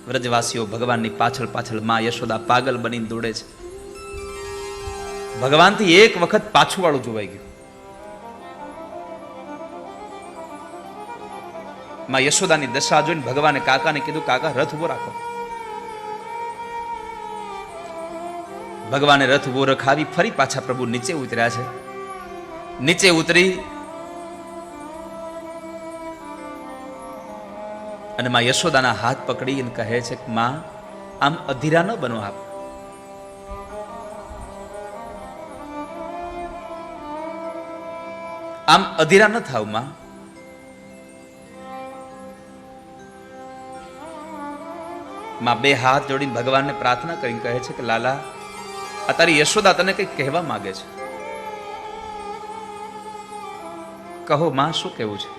વ્રજવાસીઓ ભગવાનની પાછળ પાછળ માં યશોદા પાગલ બનીને દોડે છે. ભગવાનથી એક વખત પાછું વાળું જોવાઈ ગયું. માં યશોદાની દશા જોઈને ભગવાને કાકાને કીધું, કાકા રથ ઉભો રાખો. ભગવાને રથ ઉભો રખાવી ફરી પાછા પ્રભુ નીચે ઉતર્યા છે. નીચે ઉતરી અને માં યશોદાના હાથ પકડી અને કહે છે કે માં, આમ અધીરા ન બનો, આપ આમ અધીરા ન થાવ માં. માં બે હાથ જોડીને ભગવાનને પ્રાર્થના કરીને કહે છે કે લાલા, આ તારી યશોદા તને કંઈક કહેવા માંગે છે. કહો માં, શું કહેવું છે?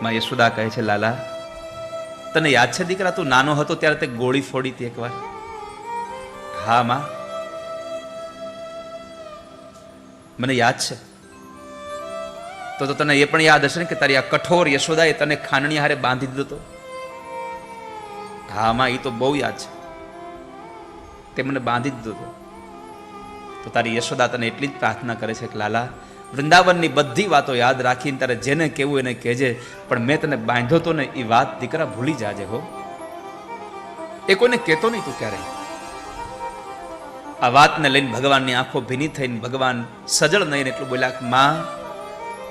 માં યશોદા કહે છે, લાલા, તને યાદ છે દીકરા, તું નાનો હતો ત્યારે તે ગોળી ફોડી હતી એકવાર? હા માં, મને યાદ છે. તો તને એ પણ યાદ હશે ને કે તારી આ કઠોર યશોદા એ તને ખાંડણી હારે બાંધી દીધો હતો? હા માં, એ તો બહુ યાદ છે. તે મને બાંધી દીધો હતો. તો તારી યશોદા તને એટલી જ પ્રાર્થના કરે છે કે લાલા, વૃંદાવનની બધી વાતો યાદ રાખીને તારે જેને કહેવું એને કહેજે, પણ મેં તને બાંધ્યો તો ને એ વાત દીકરા ભૂલી જાજે હો. એ કોઈને કહેતો નહીં તું ક્યારેય. આ વાતને લઈને ભગવાનની આંખો ભીની થઈને ભગવાન સજળ નહીં એટલું બોલ્યા કે માં,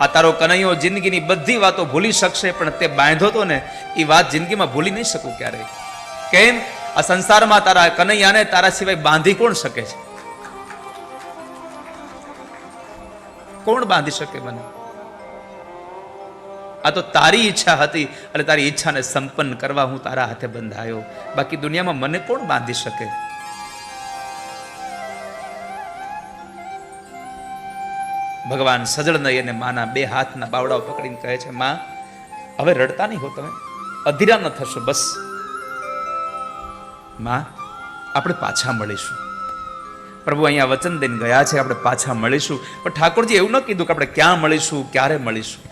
આ તારો કનૈયો જિંદગીની બધી વાતો ભૂલી શકશે, પણ તે બાંધ્યો તો ને એ વાત જિંદગીમાં ભૂલી નહીં શકું ક્યારેય. કેમ? આ સંસારમાં તારા કનૈયાને તારા સિવાય બાંધી કોણ શકે છે? કોણ બાંધી શકે મને? આ તો તારી ઈચ્છા હતી અને તારી ઈચ્છાને સંપન્ન કરવા હું તારા હાથે બંધાયો. બાકી દુનિયામાં મને કોણ બાંધી શકે? ભગવાન સજળ નહીં અને માના બે હાથના બાવડાઓ પકડીને કહે છે, માં, હવે રડતા નહીં હો, તમે અધીરા ન થશો. બસ માં, આપણે પાછા મળીશું. પ્રભુ અહીંયા વચન દઈને ગયા છે, આપણે પાછા મળીશું. પણ ઠાકોરજી એવું ન કીધું કે આપણે ક્યાં મળીશું, ક્યારે મળીશું.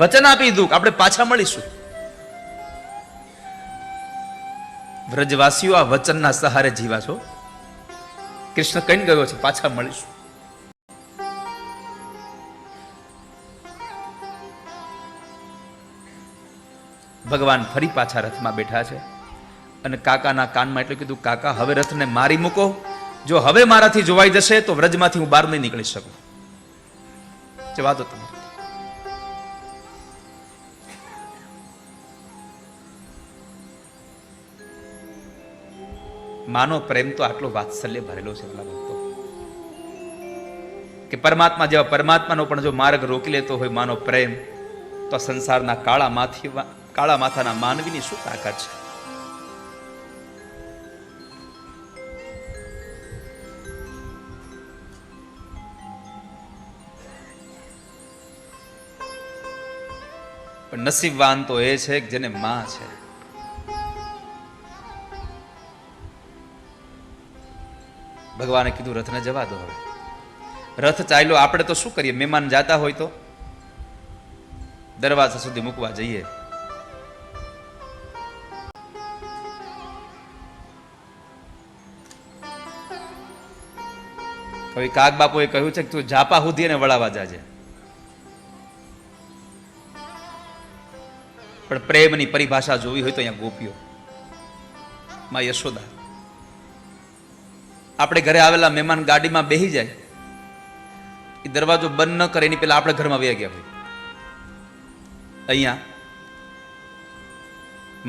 વચન આપી દીધું કે આપણે પાછા મળીશું. વ્રજવાસીઓ આ વચનના સહારે જીવા છો. કૃષ્ણ કહીને ગયો છે, પાછા મળીશું. ભગવાન ફરી પાછા રથમાં બેઠા છે અને કાકાના કાનમાં એટલું કીધું, કાકા, હવે રથને મારી મૂકો. જો હવે મારાથી જોવાઈ જશે તો વ્રજમાંથી હું બહાર નહીં નીકળી શકું. જવા દો તમે. માનો પ્રેમ તો આટલો વાત્સલ્ય ભરેલો છે પેલા ભક્તો, કે પરમાત્મા જેવા પરમાત્માનો પણ જો માર્ગ રોકી લેતો હોય માનો પ્રેમ, તો સંસારના કાળા માથાના માનવીની શું તાકાત છે? પણ નસીબવાન તો એ છે કે જેને માં છે. ભગવાને કીધું, રથને જવા દો. હવે રથ ચાલ્યો. આપણે તો શું કરીએ? મહેમાન જાતા હોય તો દરવાજા સુધી મૂકવા જઈએ. હવે કાગ બાપુએ કહ્યું છે કે તું ઝાપા સુધી એને વળાવવા જાજે. પણ પ્રેમની પરિભાષા જોવી હોય તો અહીંયા ગોપીઓ, માં યશોદા. આપણે ઘરે આવેલા મહેમાન ગાડીમાં બેસી જાય, એ દરવાજો બંધ ન કરે એની પેલા આપણે ઘરમાં વહી ગયા હોય. અહીંયા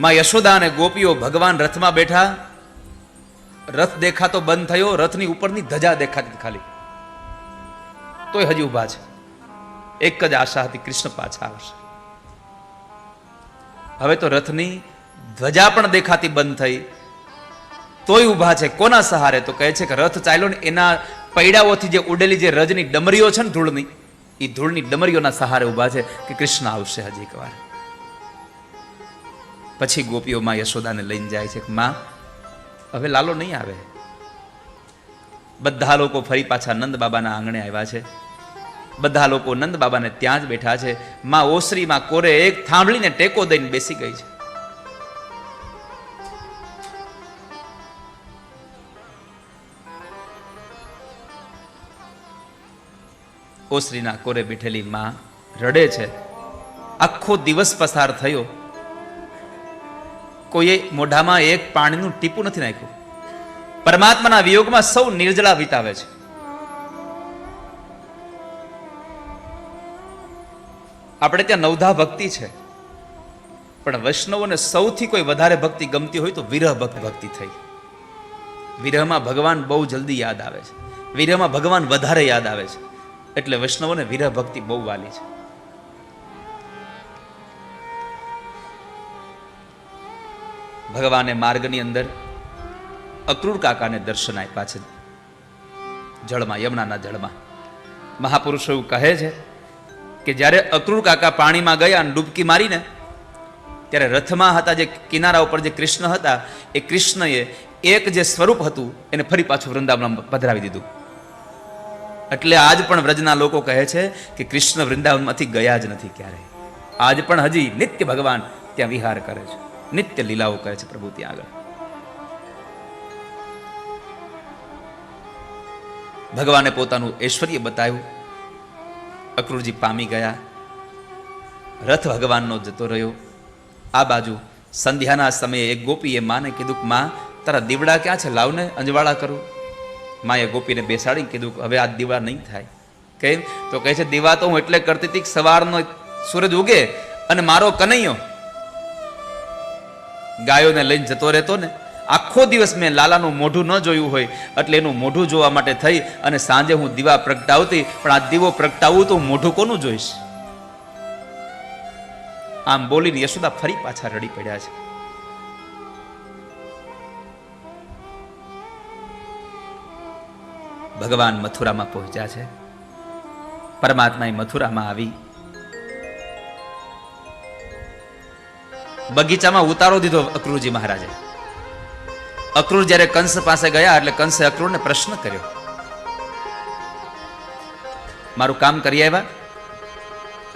માં યશોદા અને ગોપીઓ, ભગવાન રથમાં બેઠા, રથ દેખાતો બંધ થયો, રથની ઉપરની ધજા દેખાતી ખાલી, તોય હજી ઉભા છે. એક જ આશા હતી, કૃષ્ણ પાછા આવશે. હવે તો રથની ધજા પણ દેખાતી બંધ થઈ, તોય ઉભા છે. કોના સહારે? તો કહે છે કે રથ ચાલ્યો ને એના પૈડાઓથી જે ઉડેલી જે રજની ડમરીઓ છે ને ધૂળની, એ ધૂળની ડમરીઓના સહારે ઉભા છે કે કૃષ્ણ આવશે હજી એક વાર. પછી ગોપીઓ માં યશોદાને લઈને જાય છે કે માં, હવે લાલો નહીં આવે. બધા લોકો ફરી પાછા નંદ બાબાના આંગણે આવ્યા છે. બધા લોકો નંદ બાબાને ત્યાં જ બેઠા છે. માં ઓસરીમાં કોરે એક થાંભલીને ટેકો દઈને બેસી ગઈ છે. ઓસરીના કોરે બેઠેલી માં રડે છે. આખો દિવસ પસાર થયો, કોઈએ મોઢામાં એક પાણીનું ટીપું નથી નાખ્યું. પરમાત્માના વિયોગમાં સૌ નિર્જળા વિતાવે છે. આપણે ત્યાં નવધા ભક્તિ છે, પણ વૈષ્ણવોને સૌથી કોઈ વધારે ભક્તિ ગમતી હોય તો વિરહ ભક્તિ થઈ. વિરહમાં ભગવાન બહુ જલ્દી યાદ આવે છે, વિરહમાં ભગવાન વધારે યાદ આવે છે, એટલે વૈષ્ણવોને વિરહ ભક્તિ બહુ વાલી છે. ભગવાને માર્ગની અંદર અક્રૂર કાકાને દર્શન આપ્યા છે, જળમાં, યમુનાના જળમાં. મહાપુરુષો એવું કહે છે કે જ્યારે અક્રૂર કાકા પાણીમાં ગયા અને ડૂબકી મારીને, ત્યારે રથમાં હતા જે કિનારા ઉપર જે કૃષ્ણ હતા, એ કૃષ્ણએ એક જે સ્વરૂપ હતું એને ફરી પાછું વૃંદાવન પધરાવી દીધું. એટલે આજ પણ વ્રજના લોકો કહે છે કે કૃષ્ણ વૃંદાવનમાંથી ગયા જ નથી ક્યારેય. આજ પણ હજી નિત્ય ભગવાન ત્યાં વિહાર કરે છે, નિત્ય લીલાઓ કરે છે પ્રભુ ત્યાં આગળ. ભગવાને પોતાનું ઐશ્વર્ય બતાવ્યું. અક્રૂરજી પામી ગયા, રથ ભગવાનનો જતો રહ્યો. આ બાજુ સંધ્યાના સમયે એક ગોપીએ માને કીધું કે માં, તારા દીવડા ક્યાં છે, લાવને અંજવાળા કરું. માએ ગોપીને બેસાડી કીધું કે હવે આ દીવા નહીં થાય. કેમ? તો કહે છે દીવા તો હું એટલે કરતી હતી કે સવારનો સૂરજ ઉગે અને મારો કનૈયો ગાયોને લઈને જતો રહેતો ને, આખો દિવસ મેં લાલાનું મોઢું ન જોયું હોય, એટલે એનું મોઢું જોવા માટે થઈ અને સાંજે હું દીવા પ્રગટાવતી. પણ આ દીવો પ્રગટાવું તો મોઢું કોનું જોઈશ? આમ બોલીને યશોદા ફરી પાછા રડી પડ્યા છે. ભગવાન મથુરામાં પહોંચ્યા છે. પરમાત્માએ મથુરામાં આવી બગીચામાં ઉતારો દીધો અક્રૂરજી મહારાજે. અક્રૂર જ્યારે કંસ પાસે ગયા એટલે કંસે અક્રૂરને પ્રશ્ન કર્યો, મારું કામ કરી આવ્યા?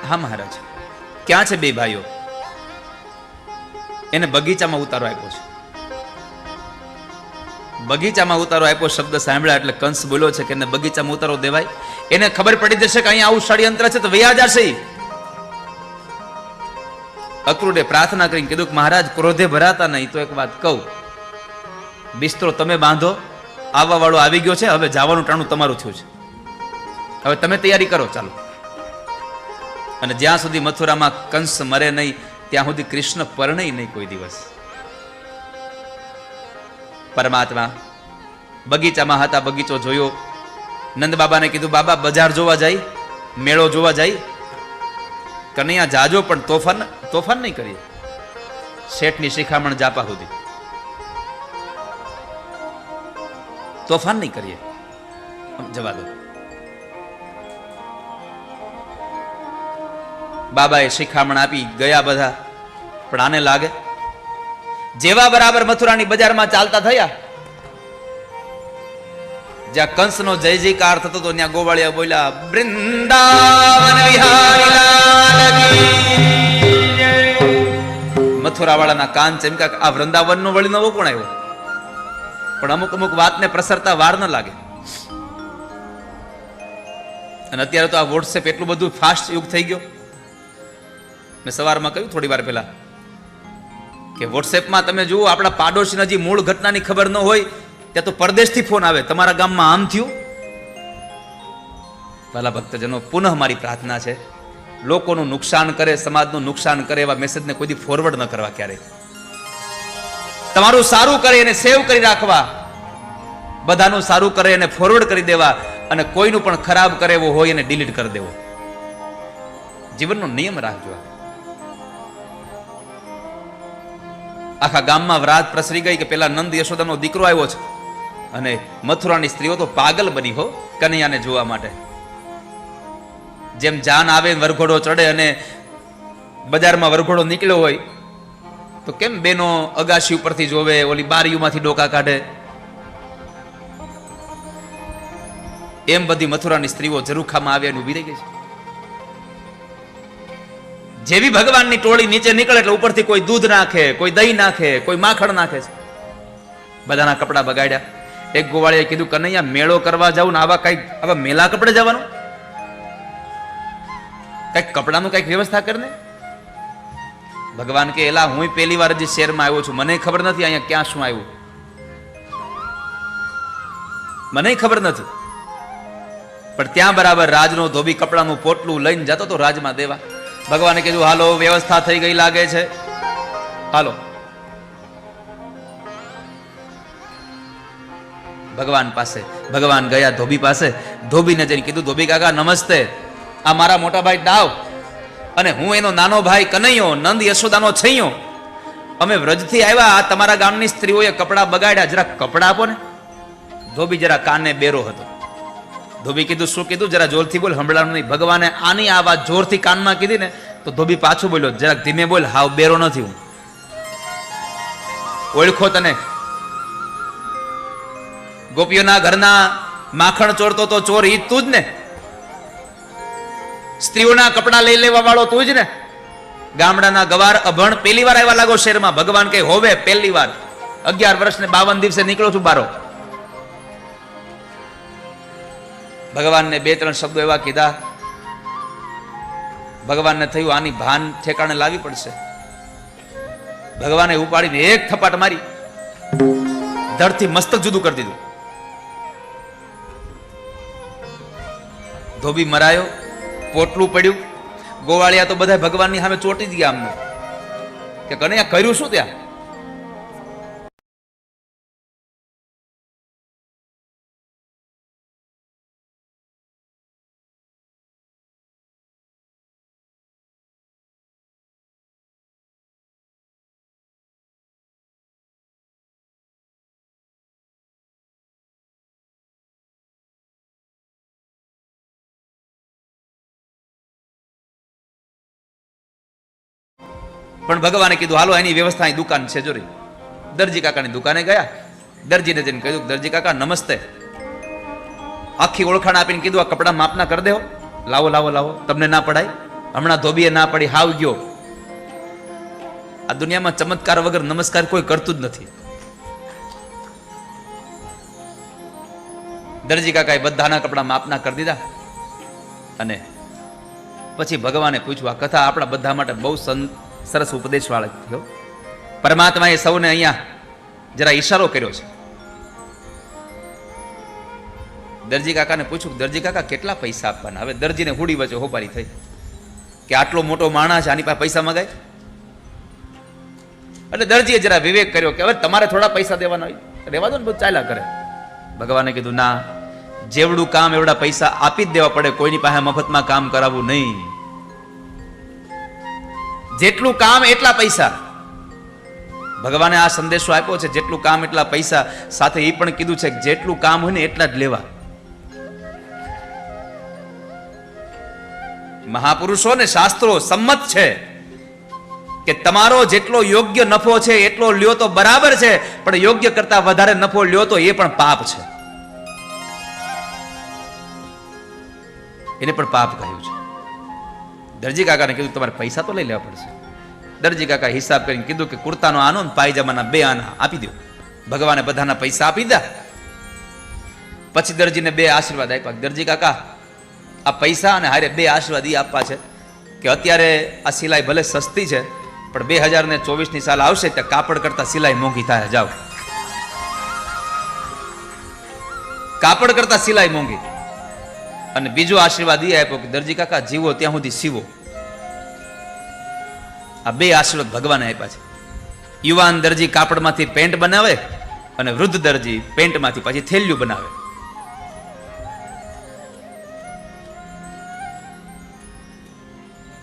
હા મહારાજ. ક્યાં છે બે ભાઈઓ? એને બગીચામાં ઉતારો આપ્યો છે. બગીચામાં ઉતારો આપ્યો શબ્દ સાંભળ્યા એટલે કંસ બોલ્યો છે કે એને બગીચામાં ઉતારો દેવાય? એને ખબર પડી જશે કે અહીંયા આવું ષડયંત્ર છે તો વયા જશે. અક્રૂરે પ્રાર્થના કરીને કીધું કે મહારાજ ક્રોધે ભરાતા નહીં, તો એક વાત કહું, બિસ્તરો તમે બાંધો, આવવા વાળો આવી ગયો છે, હવે જવાનું ટાણું તમારું થયું છે, હવે તમે તૈયારી કરો, ચાલો. અને જ્યાં સુધી મથુરામાં કંસ મરે નહીં ત્યાં સુધી કૃષ્ણ પરણે નહીં કોઈ દિવસ. પરમાત્મા બગીચામાં હતા, બગીચો જોયો. નંદ બાબાને કીધું બાબા બજાર જોવા જાય, મેળો જોવા જાય. કનૈયા જાજો પણ તોફાન નહીં કરીએ. શેઠની શિખામણ જાપા સુધી તોફાન નહીં કરીએ, જવા દો. બાબાએ શિખામણ આપી ગયા બધા. પણ આને લાગે જેવા બરાબર મથુરાની બજારમાં ચાલતા થયા, જ્યાં કંસનો જય જયકાર થતો હતો ત્યાં ગોવાળિયા બોલ્યા વૃંદાવન વિહારી લાલ કી. મથુરા વાળાના કાન ચમકા, આ વૃંદાવનનો વળી નવો કોણ આવ્યો? પણ અમુક વાતને પ્રસરતા વાર ન લાગે. અને અત્યારે તો આ વોટ્સએપ એટલું બધું ફાસ્ટ યુગ થઈ ગયો. મેં સવારમાં કહ્યું થોડી વાર પહેલા કે વોટ્સએપમાં તમે જુઓ, આપણા પાડોશીને હજી મૂળ ઘટનાની ખબર ન હોય ત્યાં તો પરદેશથી ફોન આવે, તમારા ગામમાં આમ થયું. ભલા ભક્તજનો, પુનઃ મારી પ્રાર્થના છે, લોકોનું નુકસાન કરે, સમાજનું નુકસાન કરે એવા મેસેજને કોઈ દી ફોરવર્ડ ન કરવા. ક્યારેય તમારું સારું કરે એને સેવ કરી રાખવા, બધાનું સારું કરે એને ફોરવર્ડ કરી દેવા, અને કોઈનું પણ ખરાબ કરે એવો હોય એને ડિલીટ કરી દેવો. જીવનનો નિયમ રાખજો. આખા ગામમાં વાત પ્રસરી ગઈ કે પેલા નંદ યશોદાનો દીકરો આવ્યો છે, અને મથુરાની સ્ત્રીઓ તો પાગલ બની હો કનૈયાને જોવા માટે. જેમ જાન આવે વરઘોડો ચડે અને બજારમાં વરઘોડો નીકળ્યો હોય તો કેમ બેનો અગાશી ઉપરથી જોવે, ઓલી બારીઓમાંથી ડોકા કાઢે. એમ બધી મથુરાની સ્ત્રીઓ ઝરૂખામાં આવ્યા ઉભી રહી ગઈ છે. જેવી ભગવાનની ટોળી નીચે નીકળે એટલે ઉપરથી કોઈ દૂધ નાખે, કોઈ દહીં નાખે, કોઈ માખણ નાખે છે. બધાના કપડા બગાડ્યા. એક ગોવાળીએ કીધું, કનૈયા મેળો કરવા જાવ ને આવા મેલા કપડે જવાનું, કઈક કપડાનું કઈક વ્યવસ્થા કરને. ભગવાન કે એલા હું પહેલી વાર જ શહેરમાં આવ્યો છું, મને ખબર નથી અહીંયા ક્યાં શું આવ્યું, મને ખબર નથી. પણ ત્યાં બરાબર રાજનો ધોબી કપડાનું પોટલું લઈને જતો તો રાજમાં દેવા. ભગવાને કીધું હાલો વ્યવસ્થા થઈ ગઈ લાગે છે, હાલો. ભગવાન પાસે ભગવાન ગયા ધોબી પાસે. ધોબીને જઈને કીધું, ધોબી કાકા નમસ્તે, આ મારા મોટા ભાઈ દાવ અને હું એનો નાનો ભાઈ કનૈયો, નંદ યશોદાનો છૈયો, અમે વ્રજથી આવ્યા. આ તમારા ગામની સ્ત્રીઓએ કપડા બગાડ્યા, જરા કપડા આપો ને. ધોબી જરા કાને બેરો હતો. ધોબી કીધું, શું કીધું, જરા જોરથી બોલ, સંભળાનું નહીં. ભગવાને આની આ વાત જોરથી કાનમાં કીધી ને તો ધોબી પાછું બોલ્યો, જરાક ધીમે બોલ, હાવ બેરો નથી હું, ઓળખો તને. ગોપીઓના ઘરના માખણ ચોરતો તો ચોર ઈ તું જ ને, સ્ત્રીઓના કપડા લઈ લેવા વાળો તું જ ને. ગામડાના ગવાર અભણ પહેલી વાર આવ્યા લાગો શહેરમાં. ભગવાન કઈ હોવે પહેલી વાર, 11 વર્ષ ને 52 દિવસે નીકળો છું બારો. ભગવાનને 2-3 શબ્દો એવા કીધા. ભગવાનને થયું આની ભાન ઠેકાણે લાવી પડશે. ભગવાને ઉપાડીને એક થપાટ મારી, ધડથી મસ્તક જુદું કરી દીધું. ધોબી મરાયો, પોટલું પડ્યું. ગોવાળિયા તો બધા ભગવાનની સામે ચોટી જ ગયા આમને કે કનૈયા કર્યું શું ત્યાં. પણ ભગવાને કીધું હાલો એની વ્યવસ્થા દુકાન છે જોરી. દરજી કાકાની દુકાને ગયા. દરજીને જઈને કહ્યું, દરજી કાકા નમસ્તે. આખી ઓળખાણ આપીને કીધું, આ કપડા માપના કરી દેવો, લાવો લાવો લાવો, તમને ના પડાય. હમણાં ધોબીએ ના પડી, હાવ ગયો. આ દુનિયામાં ચમત્કાર વગર નમસ્કાર કોઈ કરતું જ નથી. દરજી કાકાએ બધાના કપડા માપના કરી દીધા. અને પછી ભગવાને પૂછ્યું, આ કથા આપણા બધા માટે બહુ સરસ ઉપદેશ વાળો થયો. પરમાત્માએ સૌને અહીંયા જરા ઈશારો કર્યો છે. દરજી કાકાને પૂછ્યું, દરજી કાકા કેટલા પૈસા આપવાના? હવે દરજીને હુડી વચ્ચે હોપારી થઈ કે આટલો મોટો માણસ છે, આની પાસે પૈસા મગાય. એટલે દરજીએ જરા વિવેક કર્યો કે હવે તમારે થોડા પૈસા દેવાના હોય, રહેવા દો ને, બધું ચાલ્યા કરે. ભગવાને કીધું, ના, જેવડું કામ એવડા પૈસા આપી જ દેવા પડે, કોઈની પાસે મફતમાં કામ કરાવવું નહીં. જેટલું કામ એટલા પૈસા. ભગવાને આ સંદેશો આપ્યો છે, જેટલું કામ એટલા પૈસા. સાથે એ પણ કીધું છે કે જેટલું કામ હોય ને એટલા જ લેવા. મહાપુરુષો ને શાસ્ત્રો સંમત છે કે તમારો જેટલો યોગ્ય નફો છે એટલો લ્યો તો બરાબર છે, પણ યોગ્ય કરતા વધારે નફો લ્યો તો એ પણ પાપ છે. એને પણ પાપ કહ્યું છે. દરજી કાકાને કીધું તમારે પૈસા તો લઈ લેવા પડશે. દરજી કાકા હિસાબ કરીને કીધું કે કુર્તાનો આનો ને પાયજામાના 2 આના આપી દો. ભગવાને બધાના પૈસા આપી દીધા. પછી દરજીને 2 આશીર્વાદ આપ્યા. દરજી કાકા, આ પૈસા અને હારે 2 આશીર્વાદ એ આપવા છે કે અત્યારે આ સિલાઈ ભલે સસ્તી છે, પણ 2024ની સાલ આવશે ત્યાં કાપડ કરતા સિલાઈ મોંઘી થાય. જાઓ, કાપડ કરતા સિલાઈ મોંઘી. અને બીજો આશીર્વાદ એ આપ્યો કે દરજી કાકા જીવો ત્યાં સુધી સીવો. આ 2 આશીર્વાદ ભગવાને આપ્યા છે. યુવાન દરજી કાપડમાંથી પેન્ટ બનાવે અને વૃદ્ધ દરજી પેન્ટમાંથી પછી થેલિયું બનાવે.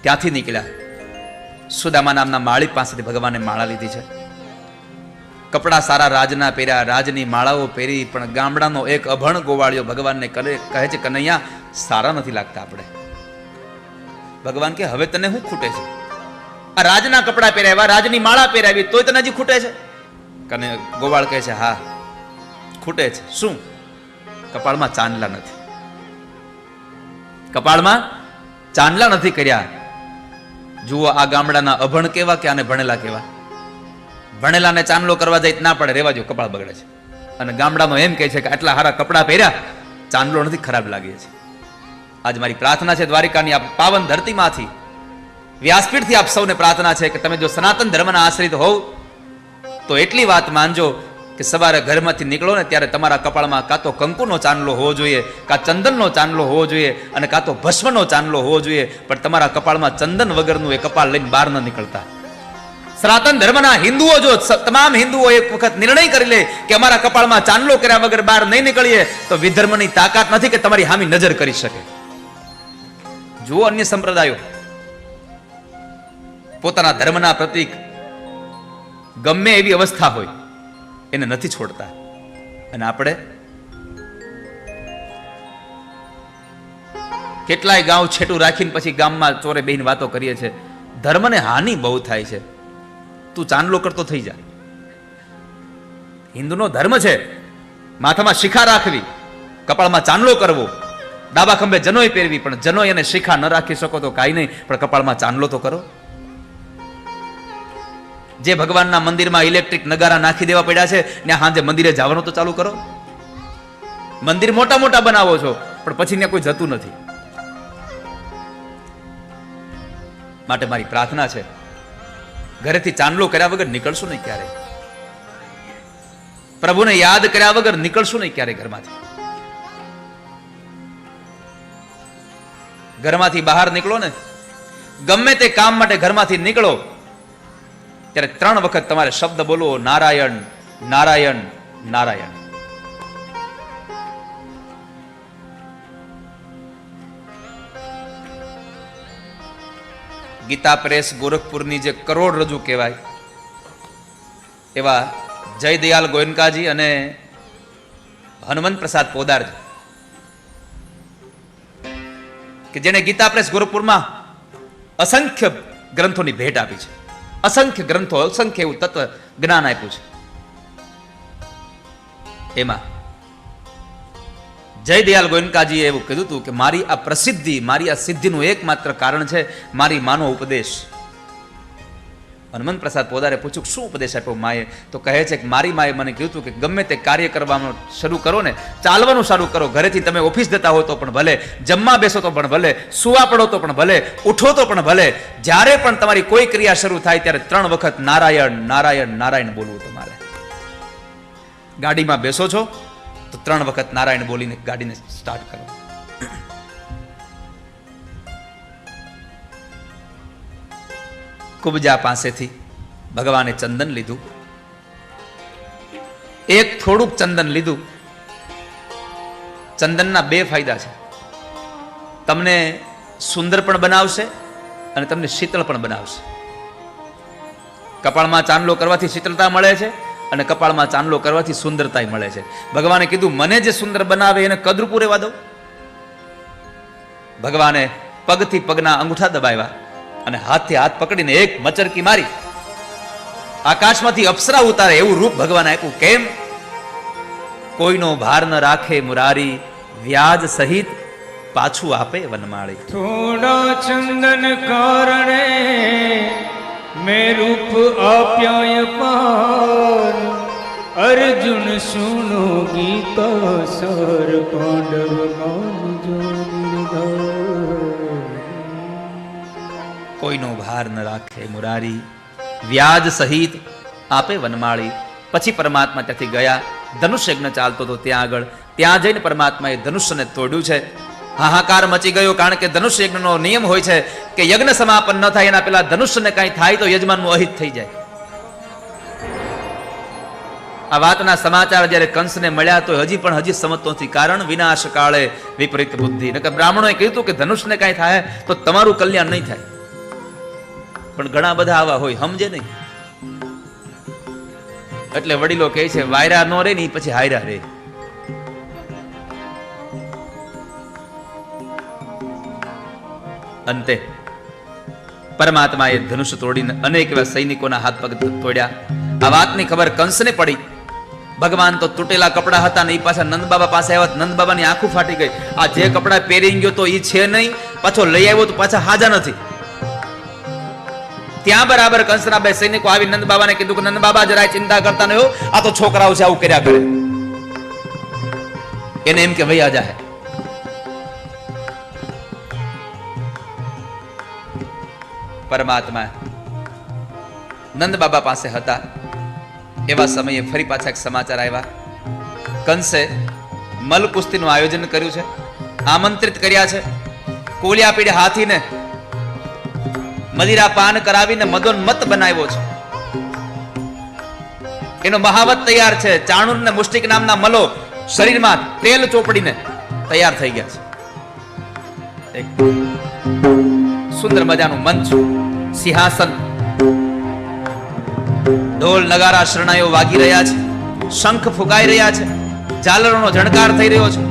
ત્યાંથી નીકળ્યા. સુદામા નામના માળી પાસેથી ભગવાને માળા લીધી છે. કપડા સારા રાજના પહેર્યા, રાજની માળાઓ પહેરી, પણ ગામડાનો એક અભણ ગોવાળિયો ભગવાનને કહે છે, કનૈયા સારા નથી લાગતા આપણે. ભગવાન કે હવે તને શું ખૂટે છે? આ રાજના કપડા પહેર્યા, રાજની માળા પહેરાવી, તોય તને હજી ખૂટે છે? કને ગોવાળ કહે છે, હા ખૂટે છે. શું? કપાળમાં ચાંદલા નથી. કપાળમાં ચાંદલા નથી કર્યા. જુઓ આ ગામડાના અભણ કેવા કે આને ભણેલા કેવા. ભણેલાને ચાંદલો કરવા જાય ના પડે, રેવા જો, કપાળ બગડે છે. અને ગામડાનો એમ કહે છે કે આટલા સારા કપડાં પહેર્યા, ચાંદલો નથી, ખરાબ લાગે છે. આજ મારી પ્રાર્થના છે દ્વારિકાની આ પાવન ધરતીમાંથી, વ્યાસપીઠથી આપ સૌને પ્રાર્થના છે કે તમે જો સનાતન ધર્મના આશ્રિત હોવ તો એટલી વાત માનજો કે સવારે ઘરમાંથી નીકળો ને ત્યારે તમારા કપાળમાં કાં તો કંકુનો ચાંદલો હોવો જોઈએ, કાં ચંદનનો ચાંદલો હોવો જોઈએ, અને કાં તો ભસ્મનો ચાંદલો હોવો જોઈએ. પણ તમારા કપાળમાં ચંદન વગરનું એ કપાળ લઈને બહાર ન નીકળતા. સનાતન ધર્મના હિન્દુઓ જો તમામ હિન્દુઓ એક વખત નિર્ણય કરી લે કે અમારા કપાળમાં ચાંદલો કર્યા વગર બહાર નહીં નીકળીએ તો વિધર્મની તાકાત નથી કે તમારી સામે નજર કરી શકે. જુઓ અન્ય સંપ્રદાયો પોતાના ધર્મના પ્રતીક ગમે એવી અવસ્થા હોય એને નથી છોડતા. અને આપણે કેટલાય ગાંવ છેટું રાખીને પછી ગામમાં ચોરે બેહીને વાતો કરીએ છીએ. ધર્મને હાનિ બહુ થાય છે. તું ચાંદલો કરતો થઈ જા. હિન્દુનો ધર્મ છે માથામાં શિખા રાખવી, કપાળમાં ચાંદલો કરવો, ડાબા ખંભે જનોય પહેરવી, પણ જનોય અને શિખા ન રાખી શકો તો કાંઈ નહીં, પણ કપાળમાં ચાંદલો તો કરો. જે ભગવાનના મંદિરમાં ઇલેક્ટ્રિક નગારા નાખી દેવા પડ્યા છે ત્યાં સાંજે મંદિરે જવાનું તો ચાલુ કરો. મંદિર મોટા મોટા બનાવો છો પણ પછી ત્યાં કોઈ જતું નથી. માટે મારી પ્રાર્થના છે ઘરેથી ચાંદલો કર્યા વગર નીકળશું નહીં ક્યારે. પ્રભુને યાદ કર્યા વગર નીકળશું નહીં ક્યારે ઘરમાંથી. ઘરમાંથી બહાર નીકળો ને, ગમે તે કામ માટે ઘરમાંથી નીકળો ત્યારે 3 વખત તમારે શબ્દ બોલવો, નારાયણ નારાયણ નારાયણ. ગીતા પ્રેસ ગોરખપુરની જે કરોડરજ્જુ કહેવાય એવા જયદયાલ ગોયનકાજી અને હનુમંત પ્રસાદ પોદારજી કે જેને ગીતા પ્રેસ ગોરખપુરમાં અસંખ્ય ગ્રંથોની ભેટ આપી છે. અસંખ્ય ગ્રંથો, અસંખ્ય એવું તત્વ જ્ઞાન આપ્યું છે. એમાં જયદયાલ ગોયનકાજીએ એવું કીધું હતું કે મારી આ પ્રસિદ્ધિ, મારી આ સિદ્ધિનું એકમાત્ર કારણ છે મારી માનો ઉપદેશ. હનુમંત પ્રસાદ પોદારે પૂછ્યું શું ઉપદેશ આપ્યો માએ? તો કહે છે કે મારી માએ મને કીધું કે ગમે તે કાર્ય કરવાનું શરૂ કરો ને, ચાલવાનું શરૂ કરો. ઘરેથી તમે ઓફિસ જતા હો તો પણ ભલે, જમવા બેસો તો પણ ભલે, સુવા પડો તો પણ ભલે, ઉઠો તો પણ ભલે, જ્યારે પણ તમારી કોઈ ક્રિયા શરૂ થાય ત્યારે 3 વખત નારાયણ નારાયણ નારાયણ બોલવું તમારે. ગાડીમાં બેસો છો તો 3 વખત નારાયણ બોલીને ગાડીને સ્ટાર્ટ કરો. કુબજા પાસેથી ભગવાને ચંદન લીધું, એક થોડુંક ચંદન લીધું. ચંદનના 2 ફાયદા છે. તમને સુંદર પણ બનાવશે અને તમને શીતળ પણ બનાવશે. કપાળમાં ચાંદલો કરવાથી શીતળતા મળે છે અને કપાળમાં ચાંદલો કરવાથી સુંદરતા મળે છે. ભગવાને કીધું મને જે સુંદર બનાવે એને કદરૂપું રહેવા દો. ભગવાને પગથી પગના અંગૂઠા દબાવ્યા અને હાથથી હાથ પકડીને એક મચરકી મારી આકાશમાંથી અપ્સરા ઉતારે એવું રૂપ ભગવાન આપ્યું. કેમ? કોઈનો ભાર ન રાખે મુરારી, વ્યાજ સહિત પાછું આપે વનમાળી. થોડા ચંદન કારણે મેં રૂપ આપ્યાય પાર, અર્જુન સુનો ગીતા સર, પાંડવ માનજો નિર્ધાર. કોઈનો ભાર ન રાખે મુરારી, વ્યાજ સહિત આપે વનમાળી. પછી પરમાત્મા ત્યાંથી ગયા. ધનુષ યજ્ઞ ચાલતો હતો ત્યાં જઈને પરમાત્માએ ધનુષ્યને તોડ્યું છે. હાહાકાર મચી ગયો, કારણ કે ધનુષ યજ્ઞનો નિયમ હોય છે કે યજ્ઞ સમાપન ન થાય એના પહેલા ધનુષ્યને કાંઈ થાય તો યજમાનનું અહિત થઈ જાય. આ વાતના સમાચાર જ્યારે કંસને મળ્યા તો હજી સમજતો નથી. કારણ વિનાશ કાળે વિપરીત બુદ્ધિ. નકર બ્રાહ્મણોએ કીધું કે ધનુષને કાંઈ થાય તો તમારું કલ્યાણ નહીં થાય. પણ ઘણા બધા આવા હોય, સમજે નહીં. એટલે વડીલો કહે છે વાયરા નો રે ની પછી હાયરા રે. અંતે પરમાત્માએ ધનુષ તોડીને અનેક એવા સૈનિકોના હાથ પગ તોડ્યા. આ વાતની ખબર કંસને પડી ભગવાન તો તૂટેલા કપડા હતા ને એ પાછા નંદ બાબા પાસે આવ્યા, નંદ બાબાની આંખો ફાટી ગઈ. આ જે કપડા પહેરી ગયો તો એ છે નહીં, પાછો લઈ આવ્યો તો પાછા હાજા નથી. ત્યાં બરાબર કંસના બે સૈનિકો આવી નંદ બાબાને કીધું કે નંદ બાબા જરાય ચિંતા કરતા નહીં હો, આ તો છોકરાઓ છે આવું કર્યા કરે. એને એમ કે ભાઈ આજા હે. પરમાત્મા નંદ બાબા પાસે હતા. એવા સમયે ફરી પાછા એક સમાચાર આવ્યા. કંસે મલ કુસ્તીનું આયોજન કર્યું છે, આમંત્રિત કર્યા છે. કોલિયા પીડે હાથીને મદિરા પાન કરાવીને મદોન્મત બનાવ્યો છે. એનો મહાવત તૈયાર છે. ચાણુર ને મુષ્ટિક નામના મલો શરીરમાં તેલ ચોપડીને તૈયાર થઈ ગયા છે. એક સુંદર મજાનું મંચ, સિંહાસન, ઢોલ નગારા શરણાઈઓ વાગી રહ્યા છે, શંખ ફૂંકાઈ રહ્યા છે, ઝાલરોનો ઝણકાર થઈ રહ્યો છે.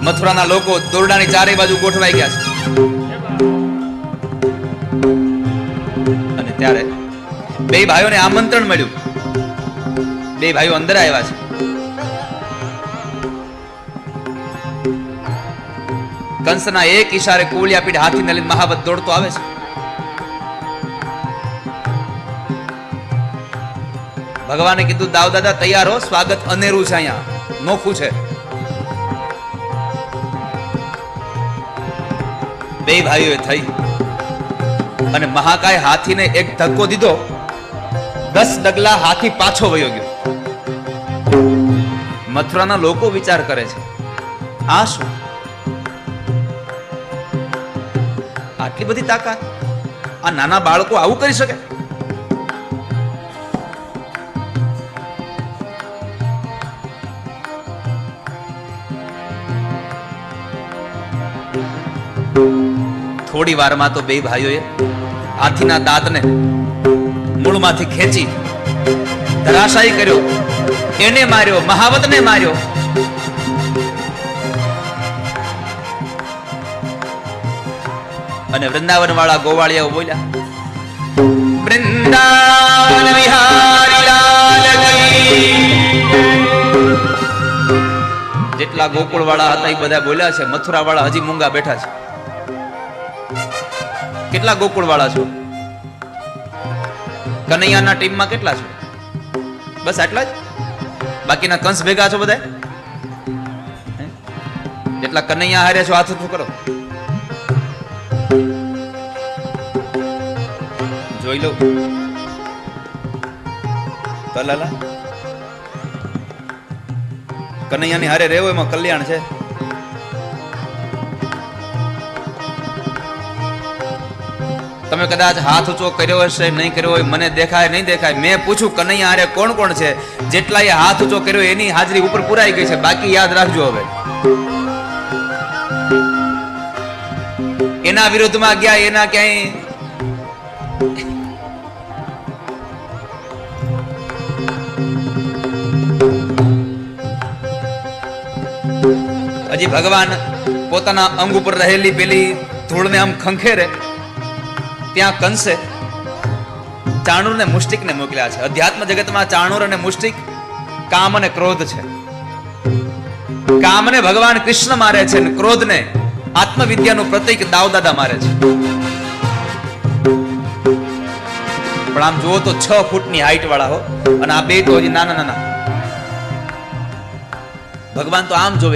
મથુરાના લોકો દોરડાની ચારે બાજુ ગોઠવાઈ ગયા છે. અને ત્યારે બે ભાઈઓને આમંત્રણ મળ્યું. બે ભાઈઓ અંદર આવ્યા છે. કંસના એક ઈશારે કોલિયા પીઠ હાથીને લઈને મહાવત દોડતો આવે છે. ભગવાને કીધું દાવ દાદા તૈયાર હો, સ્વાગત અનેરું છે, અહીંયા નોખું છે. બે ભાઈઓએ થઈ અને મહાકાય હાથીને એક ધક્કો દીધો. 10 ડગલા હાથી પાછો વયો ગયો. મથુરાના લોકો વિચાર કરે છે, આ શું? આટલી બધી તાકાત? આ નાના બાળકો આવું કરી શકે? થોડી વારમાં તો બે ભાઈઓએ હાથીના દાંતને મૂળમાંથી ખેંચી ધરાશાયી કર્યો. એને માર્યો, મહાવતને માર્યો. અને વૃંદાવન વાળા ગોવાળિયાઓ બોલ્યા, વૃંદાવન વિહારી લાલ કી. જેટલા ગોકુળ વાળા હતા એ બધા બોલ્યા છે. મથુરા વાળા હજી મૂંગા બેઠા છે. કેટલા ગોકુળ વાળા છો? કનૈયાના ટીમમાં કેટલા છો? બસ આટલા જ? બાકીના કંસ ભેગા છો બધા? જેટલા કનૈયા હારે છો હાથ ઊંચું કરો. જોઈ લો તલાલા, કનૈયાની હારે રહેવો એમાં કલ્યાણ છે. તમે કદાચ હાથ ઊંચો કર્યો હશે, નહીં કર્યો હોય, મને દેખાય નહીં દેખાય. મેં પૂછ્યું કનૈયા હારે કોણ કોણ છે? જેટલાએ હાથ ઊંચો કર્યો એની હાજરી ઉપર પુરાઈ ગઈ છે. બાકી યાદ રાખજો. હવે એના વિરોધમાં ગયા, એના ક્યાંય હજી ભગવાન પોતાના અંગ ઉપર રહેલી પેલી ધૂળને આમ ખંખેરે, ત્યાં કંસે ચાણુર ને મુષ્ટિક ને મોકલ્યા છે. અધ્યાત્મ જગતમાં ચાણુર અને મુષ્ટિક કામ અને ક્રોધ છે. કામને ભગવાન કૃષ્ણ મારે છે અને ક્રોધને આત્મવિદ્યાનું પ્રતીક દાવદાદા મારે છે. પણ આમ જુઓ તો 6 ફૂટની હાઈટ વાળા હો, અને આ બે તો હજી નાના નાના. ભગવાન તો આમ જોવે.